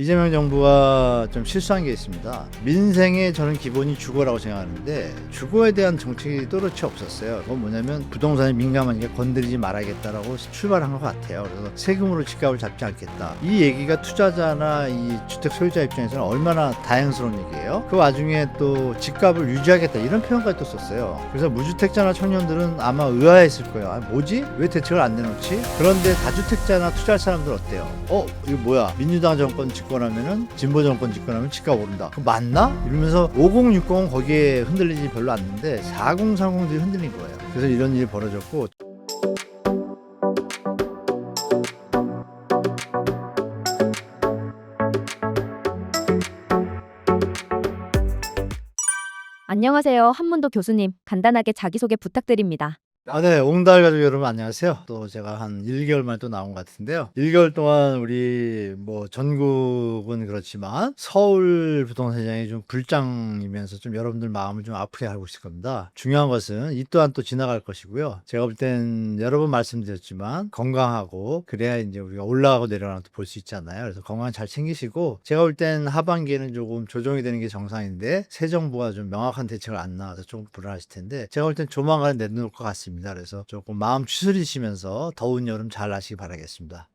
이재명 정부가 좀 실수한 게 있습니다. 민생의 저는 기본이 주거라고 생각하는데 주거에 대한 정책이 또렷이 없었어요. 그건 뭐냐면 부동산이 민감하니까 건드리지 말아야겠다라고 출발한 것 같아요. 그래서 세금으로 집값을 잡지 않겠다. 이 얘기가 투자자나 이 주택 소유자 입장에서는 얼마나 다행스러운 얘기예요. 그 와중에 또 집값을 유지하겠다 이런 표현까지 또 썼어요. 그래서 무주택자나 청년들은 아마 의아했을 거예요. 아, 뭐지? 왜 대책을 안 내놓지? 그런데 다주택자나 투자할 사람들 어때요? 이거 뭐야? 민주당 정권 집권하면은 진보 정권 집권하면 집값 오른다. 그거 맞나? 이러면서 5060은 거기에 흔들리지 별로 않는데 4030들이 흔들린 거예요. 그래서 이런 일이 벌어졌고. 안녕하세요. 한문도 교수님. 간단하게 자기소개 부탁드립니다. 네. 옹달 가족 여러분 안녕하세요. 또 제가 한 1개월 만에 또 나온 것 같은데요. 1개월 동안 우리 뭐 전국은 그렇지만 서울 부동산 시장이 좀 불장이면서 좀 여러분들 마음을 좀 아프게 하고 있을 겁니다. 중요한 것은 이 또한 또 지나갈 것이고요. 제가 볼 땐 여러 번 말씀드렸지만 건강하고 그래야 이제 우리가 올라가고 내려가는 것도 볼 수 있잖아요. 그래서 건강 잘 챙기시고, 제가 볼 땐 하반기에는 조금 조정이 되는 게 정상인데 새 정부가 좀 명확한 대책을 안 나와서 조금 불안하실 텐데, 제가 볼 땐 조만간 내놓을 것 같습니다. 그래서 조금 마음 추스리시면서 더운 여름 잘 나시기 바라겠습니다.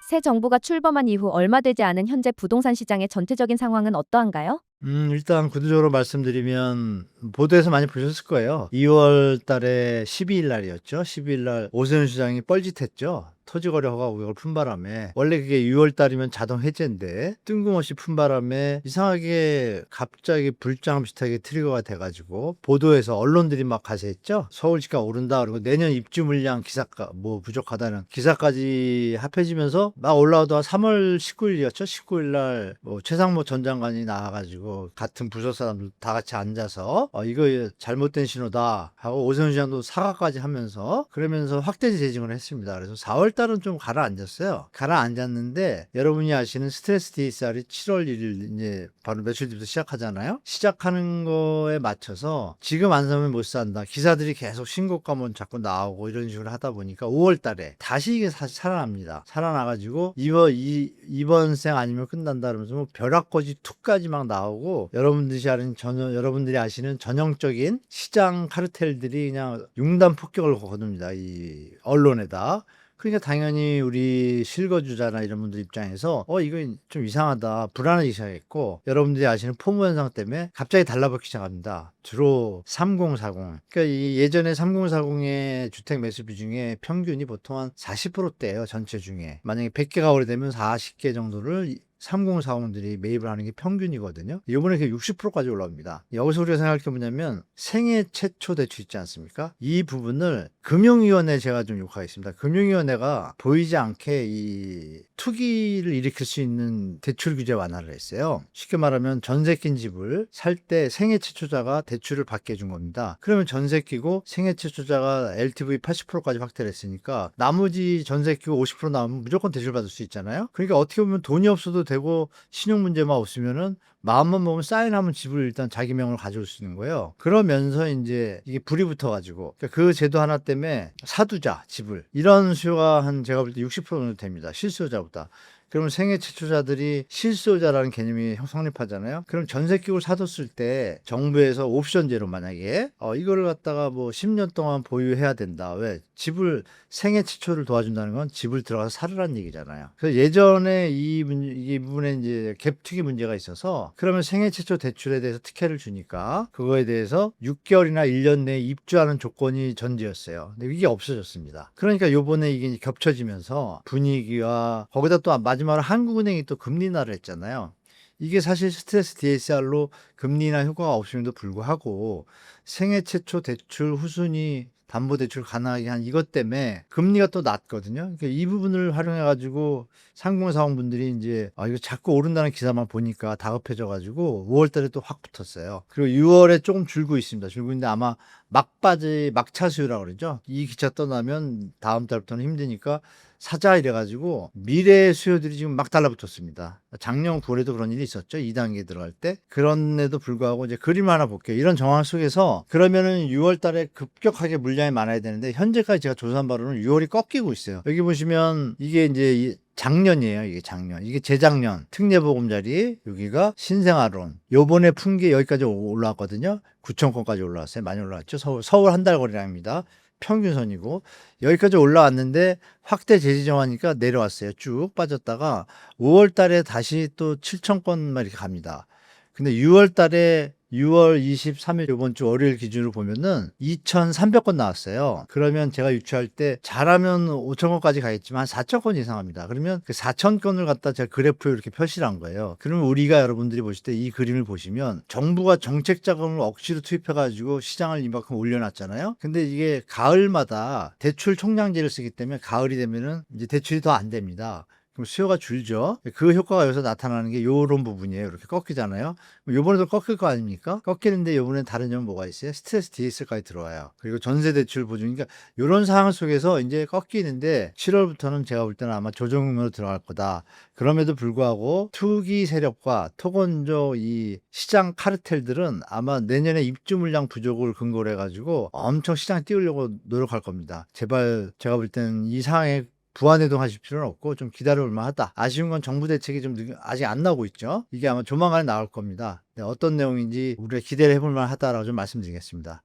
새 정부가 출범한 이후 얼마 되지 않은 현재 부동산 시장의 전체적인 상황은 어떠한가요? 일단 구두적으로 말씀드리면 보도에서 많이 보셨을 거예요. 2월 달에 12일 날이었죠. 12일 날 오세훈 시장이 뻘짓했죠. 토지거래 허가 의혹을 푼 바람에, 원래 그게 6월 달이면 자동 해제인데 뜬금없이 푼 바람에 이상하게 갑자기 불장 비슷하게 트리거가 돼가지고 보도에서 언론들이 막 가세했죠. 서울 집값 오른다, 그리고 내년 입주 물량 기사가 뭐 부족하다는 기사까지 합해지면서 막 올라오다가 3월 19일이었죠. 19일 날 뭐 최상목 전 장관이 나와가지고 같은 부서 사람들 다 같이 앉아서 이거 잘못된 신호다 하고 오세훈 시장도 사과까지 하면서, 그러면서 확대 재징을 했습니다. 그래서 4월 달은 좀 가라앉았어요. 가라앉았는데 여러분이 아시는 스트레스 DSR이 7월 1일 이제 바로 며칠 뒤부터 시작하잖아요. 시작하는 거에 맞춰서 지금 안 사면 못 산다, 기사들이 계속 신고가만 자꾸 나오고 이런 식으로 하다 보니까 5월 달에 다시 이게 사실 살아납니다. 살아나가지고 이번생 아니면 끝난다 그러면서 뭐 벼락거지 2까지 막 나오고, 여러분들이 아시는 전형적인 시장 카르텔들이 그냥 융단 폭격을 거둡니다. 이 언론에다. 그러니까 당연히 우리 실거주자나 이런 분들 입장에서 이거 좀 이상하다, 불안하기 시작했고, 여러분들이 아시는 포모 현상 때문에 갑자기 달라붙기 시작합니다. 주로 3040. 그러니까 이 예전에 3040의 주택 매수 비중의 평균이 보통 한 40%대예요. 전체 중에. 만약에 100개가 오래되면 40개 정도를 3040들이 매입을 하는 게 평균이거든요. 이번에 그게 60%까지 올라옵니다. 여기서 우리가 생각할 게 뭐냐면 생애 최초 대출 있지 않습니까? 이 부분을 금융위원회, 제가 좀 욕하겠습니다. 금융위원회가 보이지 않게 이 투기를 일으킬 수 있는 대출 규제 완화를 했어요. 쉽게 말하면 전세 낀 집을 살 때 생애 최초자가 대출을 받게 해준 겁니다. 그러면 전세 끼고 생애 최초자가 LTV 80%까지 확대를 했으니까 나머지 전세 끼고 50% 나오면 무조건 대출 받을 수 있잖아요. 그러니까 어떻게 보면 돈이 없어도 되고 신용 문제만 없으면은 마음만 먹으면 사인하면 집을 일단 자기 명으로 가져올 수 있는 거예요. 그러면서 이제 이게 불이 붙어가지고, 그러니까 그 제도 하나 때문에 사두자 집을, 이런 수요가 한 제가 볼 때 60% 정도 됩니다. 실수요자보다. 그러면 생애 최초자들이 실수요자라는 개념이 성립하잖아요. 그럼 전세 끼고 사뒀을 때 정부에서 옵션제로 만약에 이거를 갖다가 뭐 10년 동안 보유해야 된다. 왜? 집을, 생애 최초를 도와준다는 건 집을 들어가서 사르라는 얘기잖아요. 그래서 예전에 이 부분에 이제 갭투기 문제가 있어서, 그러면 생애 최초 대출에 대해서 특혜를 주니까 그거에 대해서 6개월이나 1년 내에 입주하는 조건이 전제였어요. 근데 이게 없어졌습니다. 그러니까 요번에 이게 겹쳐지면서 분위기와, 거기다 또 마지막으로 한국은행이 또 금리 인하를 했잖아요. 이게 사실 스트레스 DSR로 금리 인하 효과가 없음에도 불구하고 생애 최초 대출 후순위 담보대출 가능하게 한 이것 때문에 금리가 또 낮거든요. 그러니까 이 부분을 활용해가지고 상공사원분들이 이제 이거 자꾸 오른다는 기사만 보니까 다급해져가지고 5월 달에 또 확 붙었어요. 그리고 6월에 조금 줄고 있습니다. 줄고 있는데 아마 막차 수요라고 그러죠. 이 기차 떠나면 다음 달부터는 힘드니까 사자 이래가지고 미래의 수요들이 지금 막 달라붙었습니다. 작년 9월에도 그런 일이 있었죠. 2단계 들어갈 때. 그런데도 불구하고 이제 그림 하나 볼게요. 이런 정황 속에서 그러면은 6월 달에 급격하게 물량이 많아야 되는데, 현재까지 제가 조사한 바로는 6월이 꺾이고 있어요. 여기 보시면 이게 이제 작년이에요. 이게 작년. 이게 재작년 특례보금자리, 여기가 신생아론. 요번에 푼 게 여기까지 올라왔거든요. 9,000건까지 올라왔어요. 많이 올라왔죠. 서울 한 달 거래량입니다. 평균선이고 여기까지 올라왔는데 확대 재지정하니까 내려왔어요. 쭉 빠졌다가 5월 달에 다시 또 7,000건만 이렇게 갑니다. 근데 6월 달에 6월 23일 이번 주 월요일 기준으로 보면은 2,300건 나왔어요. 그러면 제가 유추할 때 잘하면 5,000건까지 가겠지만 한 4,000건 이상합니다. 그러면 그 4,000건을 갖다 제가 그래프에 이렇게 표시를 한 거예요. 그러면 우리가 여러분들이 보실 때 이 그림을 보시면 정부가 정책 자금을 억지로 투입해가지고 시장을 이만큼 올려놨잖아요. 근데 이게 가을마다 대출 총량제를 쓰기 때문에 가을이 되면은 이제 대출이 더 안 됩니다. 그럼 수요가 줄죠. 그 효과가 여기서 나타나는 게 요런 부분이에요. 이렇게 꺾이잖아요. 요번에도 꺾일 거 아닙니까? 꺾이는데 요번엔 다른 점은 뭐가 있어요? 스트레스 DS까지 들어와요. 그리고 전세 대출 보증. 그러니까 요런 상황 속에서 이제 꺾이는데 7월부터는 제가 볼 때는 아마 조정으로 들어갈 거다. 그럼에도 불구하고 투기 세력과 토건조 이 시장 카르텔들은 아마 내년에 입주 물량 부족을 근거로 해가지고 엄청 시장 띄우려고 노력할 겁니다. 제발 제가 볼 때는 이 상황에 부안해동하실 필요는 없고 좀 기다려볼 만하다. 아쉬운 건 정부 대책이 좀 아직 안 나오고 있죠. 이게 아마 조만간에 나올 겁니다. 네, 어떤 내용인지 우리가 기대를 해볼 만하다라고 좀 말씀드리겠습니다.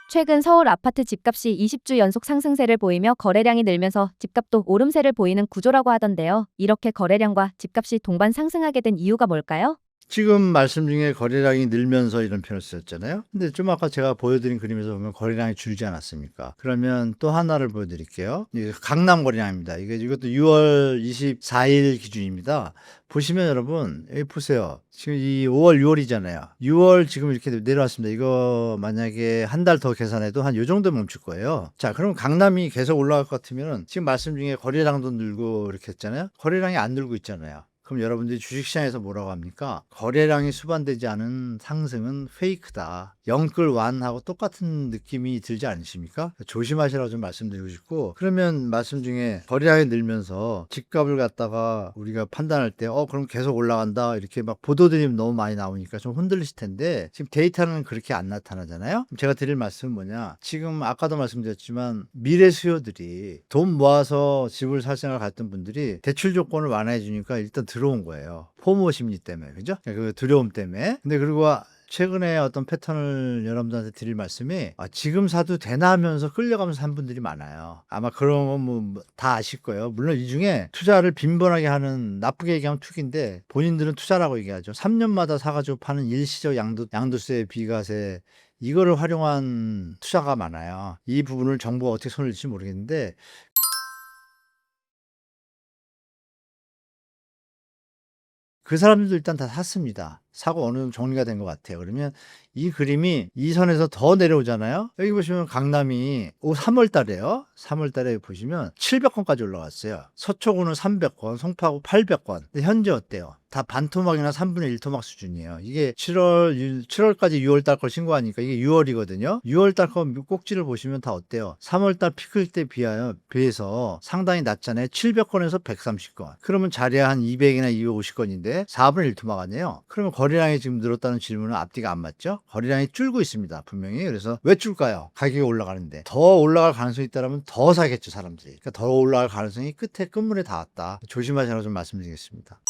최근 서울 아파트 집값이 20주 연속 상승세를 보이며 거래량이 늘면서 집값도 오름세를 보이는 구조라고 하던데요. 이렇게 거래량과 집값이 동반 상승하게 된 이유가 뭘까요? 지금 말씀 중에 거래량이 늘면서 이런 표현을 쓰셨잖아요. 근데 좀 아까 제가 보여드린 그림에서 보면 거래량이 줄지 않았습니까? 그러면 또 하나를 보여드릴게요. 이게 강남 거래량입니다. 이것도 6월 24일 기준입니다. 보시면 여러분 여기 보세요. 지금 이 5월, 6월이잖아요. 6월 지금 이렇게 내려왔습니다. 이거 만약에 한 달 더 계산해도 한 요 정도 멈출 거예요. 자, 그럼 강남이 계속 올라갈 것 같으면 지금 말씀 중에 거래량도 늘고 이렇게 했잖아요. 거래량이 안 늘고 있잖아요. 그럼 여러분들이 주식시장에서 뭐라고 합니까? 거래량이 수반되지 않은 상승은 페이크다. 영끌 완하고 똑같은 느낌이 들지 않으십니까? 조심하시라고 좀 말씀드리고 싶고, 그러면 말씀 중에 거래량이 늘면서 집값을 갖다가 우리가 판단할 때 그럼 계속 올라간다 이렇게 막 보도들이 너무 많이 나오니까 좀 흔들리실 텐데 지금 데이터는 그렇게 안 나타나잖아요. 제가 드릴 말씀은 뭐냐, 지금 아까도 말씀드렸지만 미래 수요들이 돈 모아서 집을 살 생각을 갔던 분들이 대출 조건을 완화해 주니까 일단 들어온 거예요. 포모 심리 때문에, 그죠? 그 두려움 때문에. 근데 그리고 최근에 어떤 패턴을 여러분들한테 드릴 말씀이 지금 사도 되나 하면서 끌려가면서 산 분들이 많아요. 아마 그런 건 뭐 다 아실 거예요. 물론 이 중에 투자를 빈번하게 하는, 나쁘게 얘기하면 투기인데 본인들은 투자라고 얘기하죠. 3년마다 사가지고 파는 일시적 양도세, 비과세 이거를 활용한 투자가 많아요. 이 부분을 정부가 어떻게 손을 댈지 모르겠는데 그 사람들도 일단 다 샀습니다. 사고 어느 정도 정리가 된 것 같아요. 그러면 이 그림이 이 선에서 더 내려오잖아요. 여기 보시면 강남이 3월 달에요. 3월 달에 보시면 700건까지 올라왔어요. 서초구는 300건, 송파구 800건. 근데 현재 어때요? 다 반토막이나 3분의 1 토막 수준이에요. 이게 7월까지 6월 달 걸 신고하니까 이게 6월이거든요. 6월 달 거 꼭지를 보시면 다 어때요? 3월 달 피크일 때 비해서 상당히 낮잖아요. 700건에서 130건. 그러면 자리야 한 200이나 250건인데 4분의 1 토막 아니에요? 그러면 거래량이 지금 늘었다는 질문은 앞뒤가 안 맞죠? 거래량이 줄고 있습니다. 분명히. 그래서 왜 줄까요? 가격이 올라가는데. 더 올라갈 가능성이 있다면 더 사겠죠, 사람들이. 그러니까 더 올라갈 가능성이 끝물에 닿았다. 조심하시라고 좀 말씀드리겠습니다.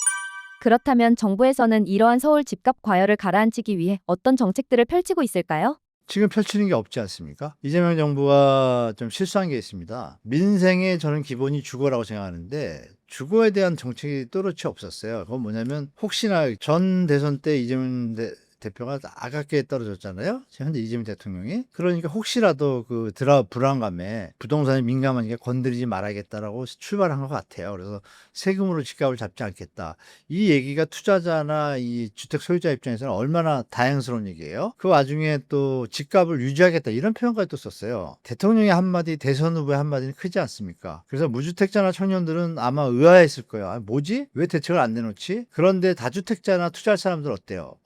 그렇다면 정부에서는 이러한 서울 집값 과열을 가라앉히기 위해 어떤 정책들을 펼치고 있을까요? 지금 펼치는 게 없지 않습니까? 이재명 정부가 좀 실수한 게 있습니다. 민생의 저는 기본이 주거라고 생각하는데 주거에 대한 정책이 또렷이 없었어요. 그건 뭐냐면 혹시나 전 대선 때 이재명 대표가 아깝게 떨어졌잖아요. 현재 이재명 대통령이. 그러니까 혹시라도 그 불안감에 부동산에 민감하니까 건드리지 말아야겠다라고 출발한 것 같아요. 그래서 세금으로 집값을 잡지 않겠다. 이 얘기가 투자자나 이 주택 소유자 입장에서는 얼마나 다행스러운 얘기예요. 그 와중에 또 집값을 유지하겠다 이런 표현까지 또 썼어요. 대통령의 한마디, 대선 후보의 한마디는 크지 않습니까? 그래서 무주택자나 청년들은 아마 의아했을 거예요. 뭐지? 왜 대책을 안 내놓지? 그런데 다주택자나 투자할 사람들 어때요?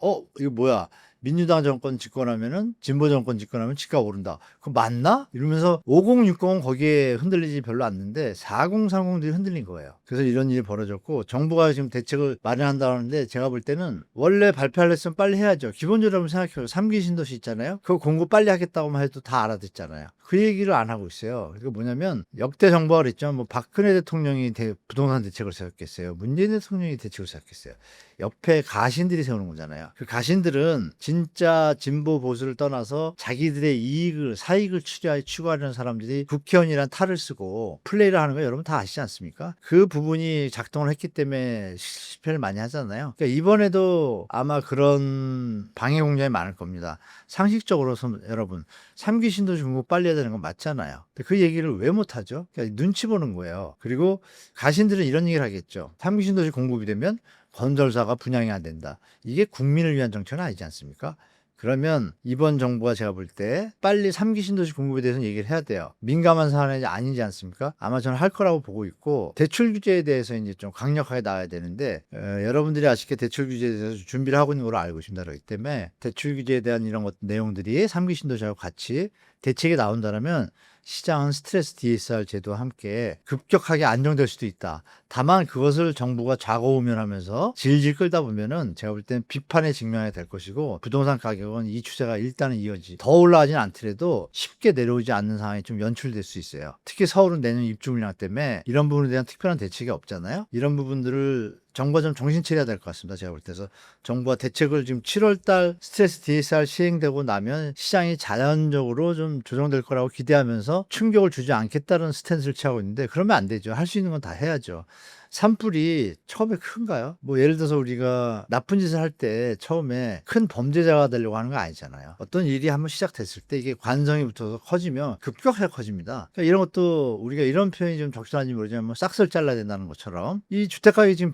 이거 뭐야? 민주당 정권 집권하면은 진보 정권 집권하면 집값 오른다. 그거 맞나? 이러면서 5060은 거기에 흔들리지 별로 않는데 4030들이 흔들린 거예요. 그래서 이런 일이 벌어졌고 정부가 지금 대책을 마련한다고 하는데 제가 볼 때는 원래 발표를 했으면 빨리 해야죠. 기본적으로 생각해요. 3기 신도시 있잖아요. 그거 공급 빨리 하겠다고만 해도 다 알아듣잖아요. 그 얘기를 안 하고 있어요. 그게 뭐냐면 역대 정부가 그랬죠. 뭐 박근혜 대통령이 부동산 대책을 세웠겠어요. 문재인 대통령이 대책을 세웠겠어요. 옆에 가신들이 세우는 거잖아요. 그 가신들은 진짜 진보 보수를 떠나서 자기들의 사익을 추구하려는 사람들이 국회의원이란 탈을 쓰고 플레이를 하는 거 여러분 다 아시지 않습니까? 그 부분이 작동을 했기 때문에 실패를 많이 하잖아요. 그러니까 이번에도 아마 그런 방해 공작이 많을 겁니다. 상식적으로 여러분 3기 신도시 공급 빨리 해야 되는 건 맞잖아요. 근데 그 얘기를 왜 못하죠? 그러니까 눈치 보는 거예요. 그리고 가신들은 이런 얘기를 하겠죠. 3기 신도시 공급이 되면 건설사가 분양이 안 된다. 이게 국민을 위한 정책은 아니지 않습니까? 그러면 이번 정부가 제가 볼 때 빨리 3기 신도시 공급에 대해서는 얘기를 해야 돼요. 민감한 사안이 아니지 않습니까? 아마 저는 할 거라고 보고 있고 대출 규제에 대해서 이제 좀 강력하게 나와야 되는데 여러분들이 아쉽게 대출 규제에 대해서 준비를 하고 있는 걸로 알고 있습니다. 그렇기 때문에 대출 규제에 대한 이런 내용들이 3기 신도시하고 같이 대책이 나온다면 시장은 스트레스 DSR 제도와 함께 급격하게 안정될 수도 있다. 다만 그것을 정부가 좌고우면하면서 질질 끌다 보면은 제가 볼 때는 비판에 직면하게 될 것이고 부동산 가격은 이 추세가 일단은 더 올라가지는 않더라도 쉽게 내려오지 않는 상황이 좀 연출될 수 있어요. 특히 서울은 내년 입주 물량 때문에 이런 부분에 대한 특별한 대책이 없잖아요. 이런 부분들을 정부가 좀 정신 차려야 될 것 같습니다. 제가 볼 때서 정부가 대책을 지금 7월 달 스트레스 DSR 시행되고 나면 시장이 자연적으로 좀 조정될 거라고 기대하면서 충격을 주지 않겠다는 스탠스를 취하고 있는데 그러면 안 되죠. 할 수 있는 건 다 해야죠. 산불이 처음에 큰가요? 뭐 예를 들어서 우리가 나쁜 짓을 할 때 처음에 큰 범죄자가 되려고 하는 거 아니잖아요. 어떤 일이 한번 시작됐을 때 이게 관성이 붙어서 커지면 급격하게 커집니다. 그러니까 이런 것도 우리가 이런 표현이 좀 적절한지 모르지만 뭐 싹을 잘라야 된다는 것처럼 이 주택가격이 지금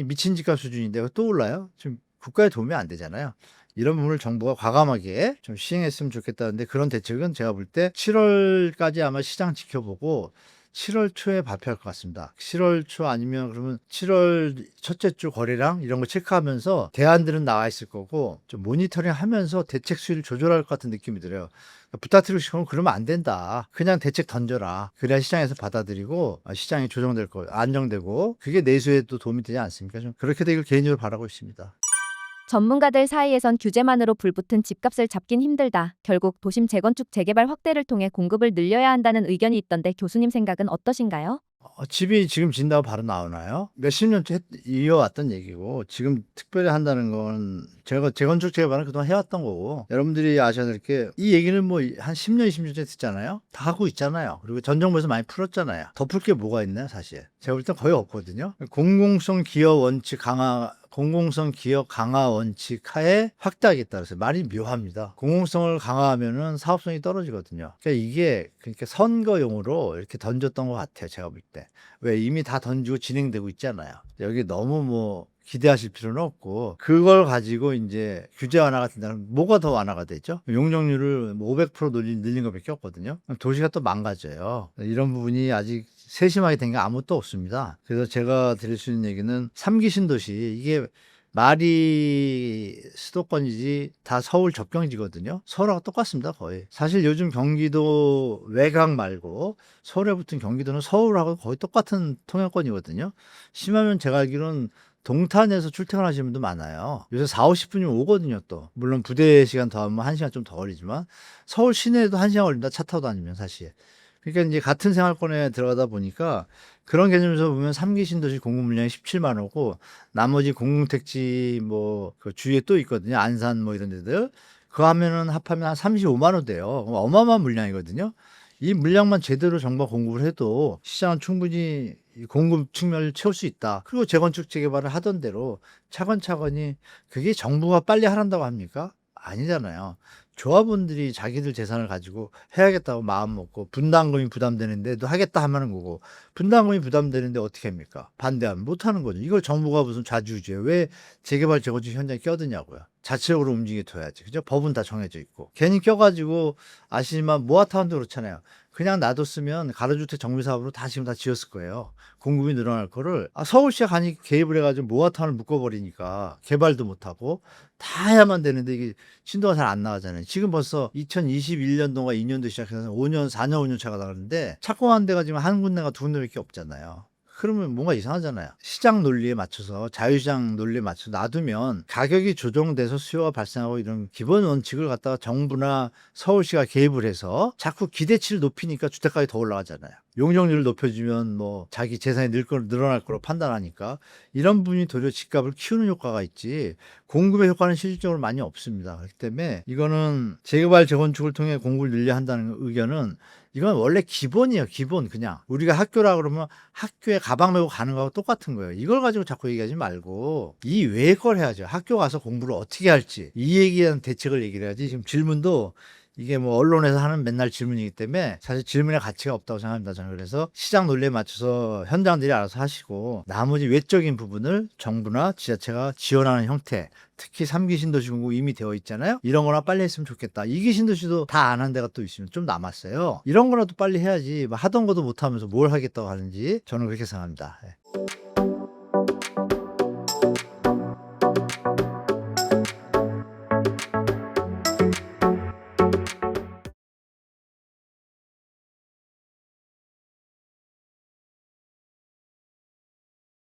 미친 집값 수준인데 또 올라요? 지금 국가에 도움이 안 되잖아요. 이런 부분을 정부가 과감하게 좀 시행했으면 좋겠다는데 그런 대책은 제가 볼 때 7월까지 아마 시장 지켜보고 7월 초에 발표할 것 같습니다. 7월 초 아니면 그러면 7월 첫째 주 거래량 이런 거 체크하면서 대안들은 나와 있을 거고 좀 모니터링 하면서 대책 수위를 조절할 것 같은 느낌이 들어요. 부탁드리고 싶으면 그러면 안 된다. 그냥 대책 던져라. 그래야 시장에서 받아들이고 시장이 조정될 거, 안정되고 그게 내수에도 도움이 되지 않습니까? 좀 그렇게 되길 개인적으로 바라고 있습니다. 전문가들 사이에선 규제만으로 불붙은 집값을 잡긴 힘들다. 결국 도심 재건축 재개발 확대를 통해 공급을 늘려야 한다는 의견이 있던데 교수님 생각은 어떠신가요? 집이 지금 진다고 바로 나오나요? 몇십 년째 이어왔던 얘기고 지금 특별히 한다는 건 제가 재건축 재개발은 그동안 해왔던 거고 여러분들이 아셔야 될 게 이 얘기는 뭐 한 10년, 20년째 듣잖아요. 다 하고 있잖아요. 그리고 전 정부에서 많이 풀었잖아요. 덮을 게 뭐가 있나요, 사실? 제가 볼 땐 거의 없거든요. 공공성 기업 강화 원칙 하에 확대하겠다 그래서 말이 묘합니다. 공공성을 강화하면은 사업성이 떨어지거든요. 그러니까 이게 선거용으로 이렇게 던졌던 것 같아요. 제가 볼 때. 왜 이미 다 던지고 진행되고 있잖아요. 여기 너무 뭐 기대하실 필요는 없고 그걸 가지고 이제 규제 완화 같은 데는 뭐가 더 완화가 되죠? 용적률을 500% 늘린 것밖에 없거든요. 도시가 또 망가져요. 이런 부분이 아직 세심하게 된 게 아무것도 없습니다. 그래서 제가 드릴 수 있는 얘기는 3기 신도시 이게 말이 수도권이지 다 서울 접경지거든요. 서울하고 똑같습니다, 거의. 사실 요즘 경기도 외곽 말고 서울에 붙은 경기도는 서울하고 거의 똑같은 통행권이거든요. 심하면 제가 알기로는 동탄에서 출퇴근하시는 분도 많아요. 요새 4, 50분이면 오거든요, 또. 물론 부대 시간 더하면 1시간 좀 더 걸리지만 서울 시내에도 1시간 걸린다, 차 타고 다니면 사실. 그러니까 이제 같은 생활권에 들어가다 보니까 그런 개념에서 보면 3기 신도시 공급 물량이 17만 호고 나머지 공공택지 그 주위에 또 있거든요. 안산 뭐 이런 데들. 그거 하면은 합하면 한 35만 호 돼요. 어마어마한 물량이거든요. 이 물량만 제대로 정부가 공급을 해도 시장은 충분히 공급 측면을 채울 수 있다. 그리고 재건축 재개발을 하던 대로 차근차근히 그게 정부가 빨리 하란다고 합니까? 아니잖아요. 조합원들이 자기들 재산을 가지고 해야겠다고 마음 먹고 분담금이 부담되는데도 하겠다 하면은 거고 분담금이 부담되는데 어떻게 합니까? 반대하면 못하는 거죠. 이걸 정부가 무슨 좌지우지에 왜 재개발 재건축 현장에 껴드냐고요. 자체적으로 움직여 둬야지. 그죠? 법은 다 정해져 있고. 괜히 껴가지고 아시지만 모아타운도 그렇잖아요. 그냥 놔뒀으면 가로주택 정비사업으로 지금 다 지었을 거예요. 공급이 늘어날 거를 서울시가 간이 개입을 해가지고 모아타운을 묶어버리니까 개발도 못하고 다 해야만 되는데 이게 신도가 잘 안 나가잖아요. 지금 벌써 2021년도가 2년도 시작해서 4년 5년 차가 나가는데 착공한 데가 지금 한 군데가 두 군데밖에 없잖아요. 그러면 뭔가 이상하잖아요. 시장 논리에 맞춰서 자유시장 논리에 맞춰서 놔두면 가격이 조정돼서 수요가 발생하고 이런 기본 원칙을 갖다가 정부나 서울시가 개입을 해서 자꾸 기대치를 높이니까 주택가격이 더 올라가잖아요. 용적률을 높여주면 뭐 자기 재산이 늘어날 거로 판단하니까 이런 부분이 도리어 집값을 키우는 효과가 있지 공급의 효과는 실질적으로 많이 없습니다. 그렇기 때문에 이거는 재개발 재건축을 통해 공급을 늘려야 한다는 의견은 이건 원래 기본이에요. 기본 그냥 우리가 학교라 그러면 학교에 가방 메고 가는 거하고 똑같은 거예요. 이걸 가지고 자꾸 얘기하지 말고 이 외의 걸 해야죠. 학교 가서 공부를 어떻게 할지 이 얘기에 대한 대책을 얘기를 해야지. 지금 질문도 이게 뭐 언론에서 하는 맨날 질문이기 때문에 사실 질문의 가치가 없다고 생각합니다. 저는 그래서 시장 논리에 맞춰서 현장들이 알아서 하시고 나머지 외적인 부분을 정부나 지자체가 지원하는 형태, 특히 3기 신도시 공급 이미 되어 있잖아요. 이런 거나 빨리 했으면 좋겠다. 2기 신도시도 다 안 한 데가 또 있으면 좀 남았어요. 이런 거라도 빨리 해야지 뭐 하던 것도 못 하면서 뭘 하겠다고 하는지 저는 그렇게 생각합니다. 예.